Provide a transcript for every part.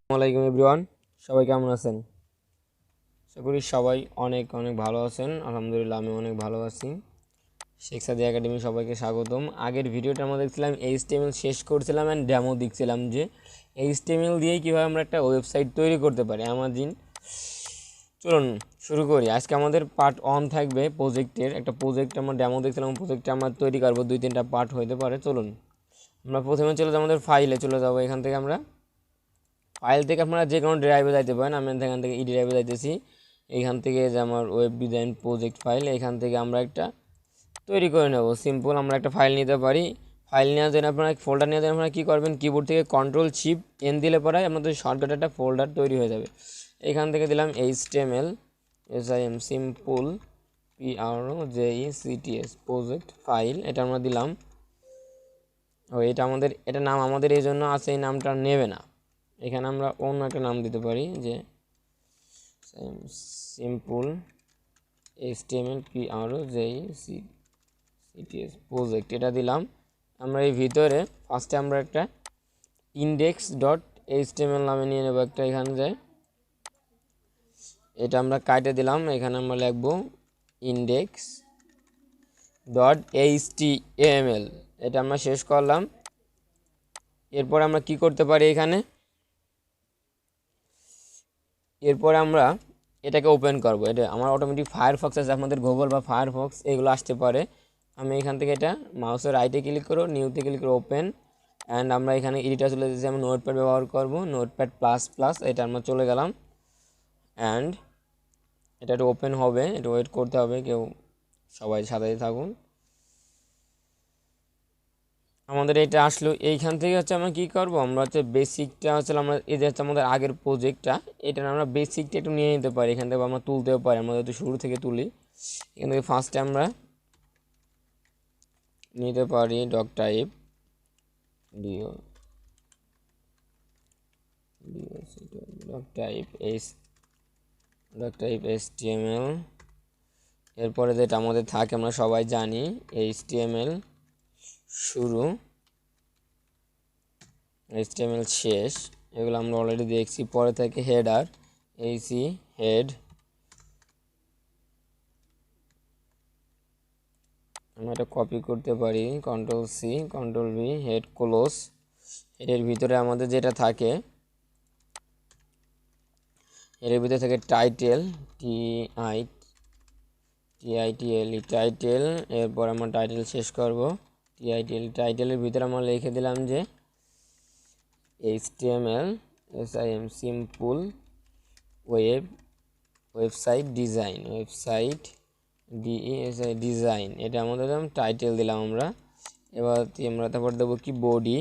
আসসালামাইকুম এভরিওয়ান, সবাই কেমন আছেন? আশা করি সবাই অনেক অনেক ভালো আছেন। আলহামদুলিল্লাহ আমি অনেক ভালো আছি। শেখসাদি একাডেমি সবাইকে স্বাগতম। আগের ভিডিওটা আমরা দেখছিলাম এইচটিএমএল শেষ করছিলাম অ্যান্ড ডেমো দেখছিলাম যে এইচটিএমএল দিয়েই কীভাবে আমরা একটা ওয়েবসাইট তৈরি করতে পারি। চলুন শুরু করি। আজকে আমাদের পার্ট 1 থাকবে প্রজেক্টের। একটা প্রজেক্ট আমরা ডেমো দেখছিলাম, প্রজেক্টটা আমরা তৈরি করবো, 2-3টা পার্ট হতে পারে। চলুন আমরা প্রথমে চলে যাবো আমাদের ফাইলে চলে যাবো। এখান থেকে আমরা ফাইল থেকে আপনারা যে কোনো ড্রাইভে যাইতে পারেন। আমি এখান থেকে ই ড্রাইভে যাইতেছি। এইখান থেকে যে আমার ওয়েব ডিজাইন প্রজেক্ট ফাইল, এখান থেকে আমরা একটা তৈরি করে নেব। সিম্পল আমরা একটা ফাইল নিতে পারি। ফাইল নেওয়ার জন্য আপনারা ফোল্ডার নেওয়ার জন্য আপনারা কী করবেন, কিবোর্ড থেকে Ctrl+Shift+N দিলে পরে আপনাদের শর্টকাট একটা ফোল্ডার তৈরি হয়ে যাবে। এখান থেকে দিলাম HTML simple PROJECTS project file, এটা আমরা দিলাম। এটা নাম আমাদের এই জন্য আছে, এই নামটা নেবে না। এখানে আমরা অন্য একটা নাম দিতে পারি যে সিম্পল HTML PROJECTS প্রজেক্ট, এটা দিলাম। আমরা এই ভিতরে ফার্স্টে আমরা একটা index.html নামে নিয়ে নেব একটা। এখানে যায় এটা আমরা কাটে দিলাম। এখানে আমরা লিখব index.html, এটা আমরা শেষ করলাম। এরপর আমরা কি করতে পারি, এরপরে আমরা এটাকে ওপেন করব। এটা আমার অটোমেটিক ফায়ারফক্স আছে, আপনাদের গুগল বা ফায়ারফক্স এগুলো আসতে পারে। আমি এখান থেকে এটা মাউসের রাইটে ক্লিক করো, নিউতে ক্লিক করে ওপেন, অ্যান্ড আমরা এখানে এডিটর চলে যেতে আমি নোটপ্যাড ব্যবহার করব, নোটপ্যাড++, এটা আমরা চলে গেলাম। অ্যান্ড এটা একটু ওপেন হবে, একটু ওয়েট করতে হবে, সবাই সাথে থাকুন। আমাদের এটা আসলো। এইখান থেকে হচ্ছে আমরা কী করবো, আমরা হচ্ছে বেসিকটা হচ্ছে আমরা এই যে হচ্ছে আমাদের আগের প্রজেক্টটা, এটা আমরা বেসিকটা একটু নিয়ে নিতে পারি। এখান থেকে আমরা তুলতেও পারি, আমরা যদি শুরু থেকে তুলি। এখান থেকে ফার্স্টে আমরা নিতে পারি ডক টাইপ HTML। এরপরে যেটা আমাদের থাকে আমরা সবাই জানি HTML শুরু, HTML শেষ, এগুলো আমরা অলরেডি দেখছি। পরে থেকে হেডার, হেড, আমরা এটা কপি করতে পারি, Ctrl+C Ctrl+V, হেড ক্লোজ। এর ভিতরে আমাদের যেটা থাকে, এর ভিতরে থাকে টাইটেল, টাইটেল। এরপর আমরা টাইটেল শেষ করব, টাইটেলের ভিতরে আমরা লিখে দিলাম যে HTML সিম্পল ওয়েবসাইট ডিজাইন, এটা আমাদের টাইটেল দিলাম আমরা। এবার আমরা তারপর দেবো কি বডি,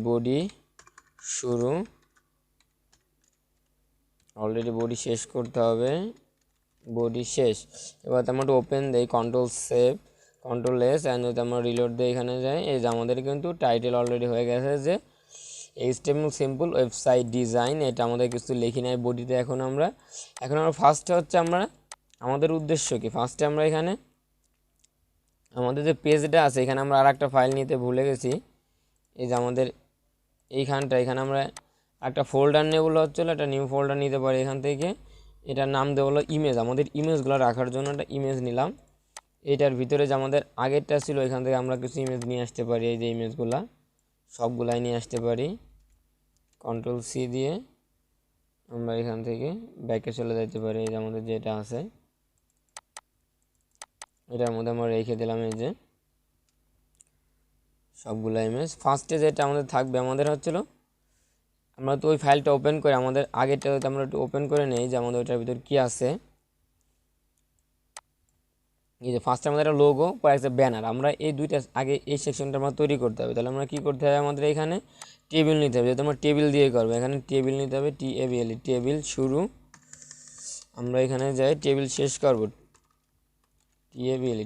বডি শুরু, অলরেডি বডি শেষ করতে হবে, বডি শেষ। এবার আমরা ওপেন দেই, Ctrl+S, অ্যান্ড যদি আমরা রিলোড দিই এখানে যাই, এই যে আমাদের কিন্তু টাইটেল অলরেডি হয়ে গেছে যে HTML সিম্পল ওয়েবসাইট ডিজাইন। এটা আমাদের কিছু লিখি নাই বডিতে। এখন আমরা ফার্স্টে হচ্ছে আমাদের উদ্দেশ্য কি, ফার্স্টে আমরা এখানে আমাদের যে পেজটা আছে এখানে আমরা আর একটা ফাইল নিতে ভুলে গেছি। এই যে আমাদের এখানে আমরা একটা ফোল্ডার নেব হচ্ছিলো, একটা নিউ ফোল্ডার নিতে পারি এখান থেকে। এটার নাম দেবো হলো ইমেজ, আমাদের ইমেজগুলো রাখার জন্য একটা ইমেজ নিলাম। এটার ভিতরে যে আমাদের আগেরটা ছিল এখান থেকে আমরা কিছু ইমেজ নিয়ে আসতে পারি। এই যে ইমেজগুলা সবগুলাই নিয়ে আসতে পারি। Ctrl+C দিয়ে আমরা এখান থেকে ব্যাকে চলে যেতে পারি। এই যে আমাদের যেটা আছে এটার মধ্যে আমরা রেখে দিলাম এই যে সবগুলা ইমেজ। ফার্স্টে যেটা আমাদের থাকবে আমাদের হচ্ছিলো, আমরা তো ওই ফাইলটা ওপেন করে আমাদের আগেরটা আমরা একটু ওপেন করে নেই যে আমাদের ওইটার ভিতর কী আছে। এই যে ফার্স্টে আমাদের একটা লোগো, পরে একটা ব্যানার। আমরা এই দুইটা আগে এই সেকশনটা আমরা তৈরি করতে হবে। তাহলে আমরা কী করতে হবে, আমাদের এখানে টেবিল নিতে হবে, যেহেতু আমরা টেবিল দিয়ে করবো। এখানে টেবিল নিতে হবে, টেবিল শুরু, আমরা এখানে যাই টেবিল শেষ করব,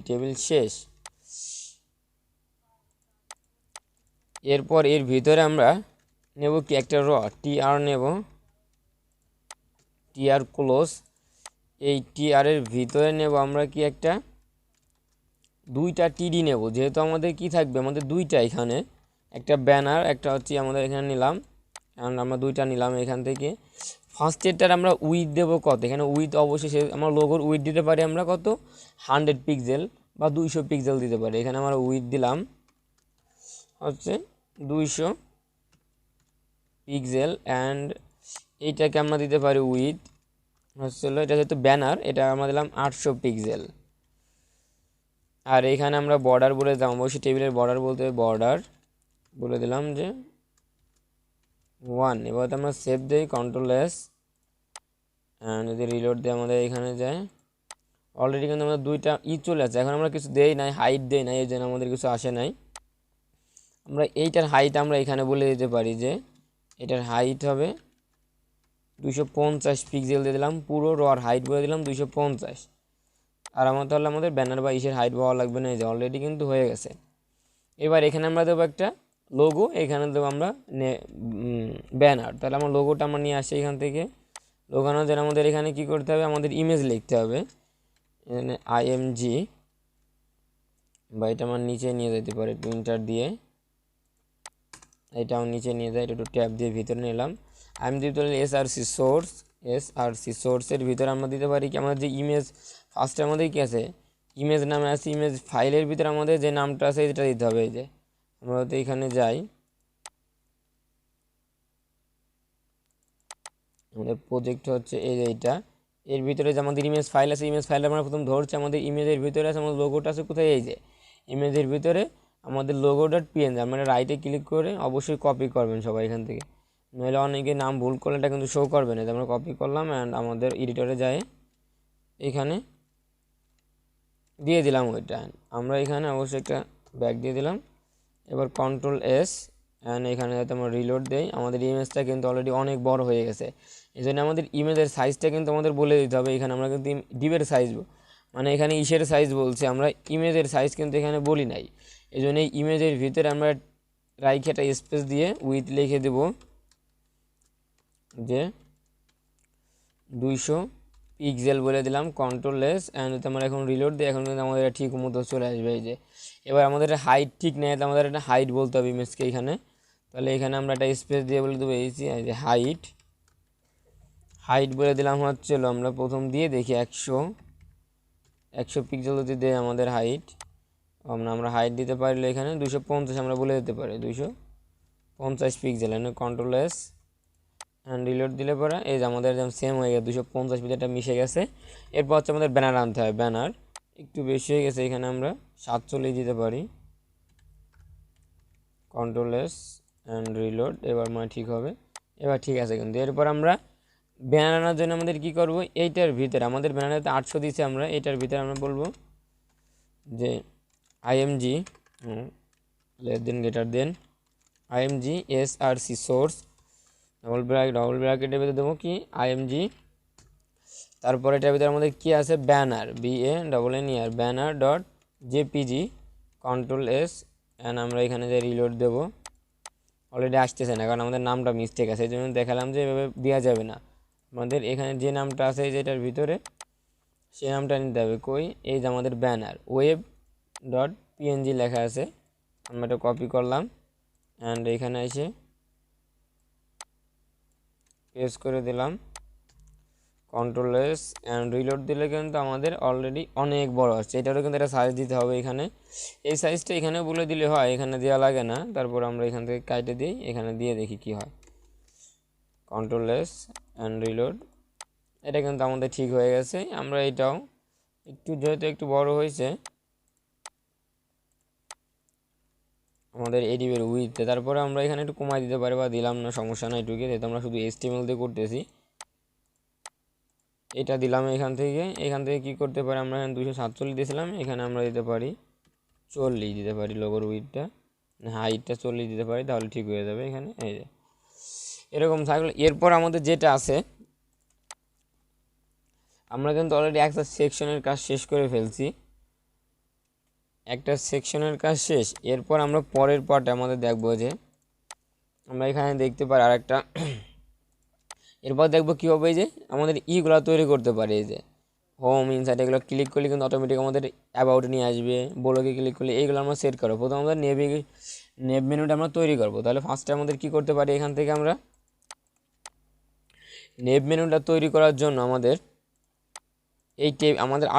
টেবিল শেষ। এরপর এর ভিতরে আমরা নেব কি একটা TR নেব, TR ক্লোজ। এই TR-এর ভিতরে নেব আমরা কি দুইটা TD নেব, যেহেতু আমাদের কি থাকবে, আমাদের দুইটা এখানে একটা ব্যানার, একটা হচ্ছে আমাদের এখানে নিলাম, কারণ আমরা দুইটা নিলাম এখান থেকে। ফার্স্ট এরটার আমরা উইথ দেবো কত, এখানে উইথ অবশ্যই আমার লোগোর উইথ দিতে পারি আমরা কত 100 পিক্সেল বা 200 পিক্সেল দিতে পারি। এখানে আমরা উইথ দিলাম হচ্ছে 200 পিক্সেল অ্যান্ড এইটাকে আমরা দিতে পারি উইথ হচ্ছিল, এটা যেহেতু ব্যানার এটা আমরা দিলাম 800 পিক্সেল। আর এখানে আমরা বর্ডার বলে দিলাম, অবশ্যই টেবিলের বর্ডার বলতে বর্ডার বলে দিলাম যে 1। এবার আমরা সেভ দিই কন্ট্রোল-S, অ্যান্ড যদি রিলোড দিয়ে আমাদের এখানে যায় অলরেডি কিন্তু আমরা দুইটা চলে আসছে। এখন আমরা কিছু দেই নাই, হাইট দেই নাই, এই জন্য আমাদের কিছু আসে নাই। আমরা এইটার হাইট আমরা এখানে বলে দিতে পারি যে এটার হাইট হবে 250 পিক্সেল দিয়ে দিলাম, পুরো রর হাইট বলে দিলাম 250। আর তাহলে আমাদের ব্যানার বা ইসের হাইট পাওয়া লাগবে না, এই যে অলরেডি কিন্তু হয়ে গেছে। এবার এখানে আমরা দেবো একটা লোগো, এখানে দেবো আমরা ব্যানার। তাহলে আমার লোগোটা আমরা নিয়ে আসি এখান থেকে। লোগানোর জন্য আমাদের এখানে কি করতে হবে, আমাদের ইমেজ লিখতে হবে এখানে IMG, বা এটা আমার নিচে নিয়ে যেতে পারে একটু ইন্টার দিয়ে, এটা আমার নিচে নিয়ে যায়, এটা একটু ট্যাব দিয়ে ভিতরে নিলাম। IMG ভিতরে SRC সোর্সের ভিতরে আমরা দিতে পারি কি আমাদের যে ইমেজ ফার্স্টে আমাদের কি আছে ইমেজ নামে আছে, ইমেজ ফাইলের ভিতরে আমাদের যে নামটা আছে এটা দিতে হবে। এই যে আমরা তো এখানে যাই, আমাদের প্রজেক্ট হচ্ছে এই যে এইটা, এর ভিতরে যে আমাদের ইমেজ ফাইল আছে, ইমেজ ফাইল আমরা প্রথম ধরছি, আমাদের ইমেজের ভিতরে আছে আমাদের লোগোটা আছে কোথায়, এই যে ইমেজের ভিতরে আমাদের logo.png। আমরা রাইটে ক্লিক করে অবশ্যই কপি করবেন সবাই এখান থেকে, নইলে অনেকে নাম ভুল করলে এটা কিন্তু শো করবে না। আমরা কপি করলাম অ্যান্ড আমাদের এডিটরে যায় এখানে দিয়ে দিলাম ওইটা। আমরা এখানে অবশ্যই একটা ব্যাক দিয়ে দিলাম। এবার কন্ট্রোল-S অ্যান্ড এখানে যাতে আমরা রিলোড দেই, আমাদের ইমেজটা কিন্তু অলরেডি অনেক বড় হয়ে গেছে। এই জন্য আমাদের ইমেজের সাইজটা কিন্তু আমাদের বলে দিতে হবে। এখানে আমরা কিন্তু ডিবের সাইজ, মানে এখানে ইসের সাইজ বলছি, আমরা ইমেজের সাইজ কিন্তু এখানে বলি নাই। এই জন্য এই ইমেজের ভিতরে আমরা রাইখে একটা স্পেস দিয়ে উইথ লিখে দেব যে 200 পিক্সেল বলে দিলাম, কন্ট্রোল-S অ্যান্ড আমরা এখন রিলোড দিই, এখন কিন্তু আমাদের ঠিক মতো চলে আসবে। এই যে এবার আমাদের হাইট ঠিক নেই, আমাদের একটা হাইট বলতে হবে ইমেজকে এখানে। তাহলে এখানে আমরা একটা স্পেস দিয়ে বলে দেবো এই যে হাইট বলে দিলাম হচ্ছিল, আমরা প্রথম দিয়ে দেখি 100 পিক্সেল যদি দেয় আমাদের হাইট, আমরা হাইট দিতে পারলে এখানে 250 আমরা বলে দিতে পারি 250 পিক্সেল। এখানে কন্ট্রোল-S অ্যান্ড রিলোড দিলে পরে এই যে আমাদের যেমন সেম হয়ে গেছে 250 পিক্সেলটা মিশে গেছে। এরপর হচ্ছে আমাদের ব্যানার আনতে হয়, ব্যানার একটু বেশি হয়ে গেছে, এখানে আমরা 47 দিতে পারি, কন্ট্রোল-S অ্যান্ড রিলোড। এবার মানে ঠিক হবে, এবার ঠিক আছে। কিন্তু এরপর আমরা ব্যানার আনার জন্য আমাদের কি করব, এইটার ভিতরে আমাদের ব্যানারে 800 দিয়েছে, আমরা এইটার ভিতরে আমরা বলবো যে IMG IMG SRC source double ব্র্যাকেটের ভিতরে দেবো কি IMG, তারপরে এটার ভিতরে আমাদের কি আছে ব্যানার BANNER banner.jpg, কন্ট্রোল-S অ্যান্ড আমরা এখানে যে রিলোড দেবো, অলরেডি আসতেছে না কারণ আমাদের নামটা মিস্টেক আছে, এই জন্য দেখালাম যে এভাবে দেওয়া যাবে না। আমাদের এখানে যে নামটা আছে যেটার ভিতরে সেই নামটা নিতে হবে। কই, এই যে আমাদের ব্যানার web.png লেখা আছে, আমরা এটা কপি করলাম অ্যান্ড এখানে এসে পেস্ট করে দিলাম, কন্ট্রোল-S অ্যান্ড রিলোড দিলে কিন্তু আমাদের অলরেডি অনেক বড় আসছে। এটারও কিন্তু একটা সাইজ দিতে হবে এখানে, এই সাইজটা এখানে বলে দিলে হয়, এখানে দেওয়া লাগে না। তারপর আমরা এখান থেকে কাটে দিই, এখানে দিয়ে দেখি কি হয়, কন্ট্রোল-S অ্যান্ড রিলোড। এটা কিন্তু আমাদের ঠিক হয়ে গেছে। আমরা এটাও একটু যেহেতু একটু বড় হয়েছে আমাদের এডিবের উইথে, তারপরে আমরা এখানে একটু কমাই দিতে পারি বা দিলাম না, সমস্যা নাই এটুকে, যেহেতু আমরা শুধু HTML দিয়ে করতেছি। এটা দিলাম এখান থেকে কি করতে পারি আমরা, এখানে 247 দিয়েছিলাম, এখানে আমরা দিতে পারি 40 দিতে পারি, লোগোর উইথটা হাইটটা 40 দিতে পারি, তাহলে ঠিক হয়ে যাবে এখানে। এই যে এরকম থাকলে এরপর আমাদের যেটা আছে, আমরা কিন্তু অলরেডি একটা সেকশনের কাজ শেষ করে ফেলছি, একটা সেকশনের কাজ শেষ। এরপর আমরা পরের পার্টে আমাদের দেখবো যে আমরা এখানে দেখতে পারি আরেকটা, এরপর দেখবো কীভাবে যে আমাদের ইগুলো তৈরি করতে পারি। এই যে হোম ইনসাইট এগুলো ক্লিক করলে কিন্তু অটোমেটিক আমাদের অ্যাবাউট নিয়ে আসবে, ব্লগে ক্লিক করলে এইগুলো আমরা সেট করবো। প্রথম আমাদের নেভ মেনুটা আমরা তৈরি করব। তাহলে ফার্স্টে আমাদের কি করতে পারি, এখান থেকে আমরা নেভ মেনুটা তৈরি করার জন্য আমাদের আমাদের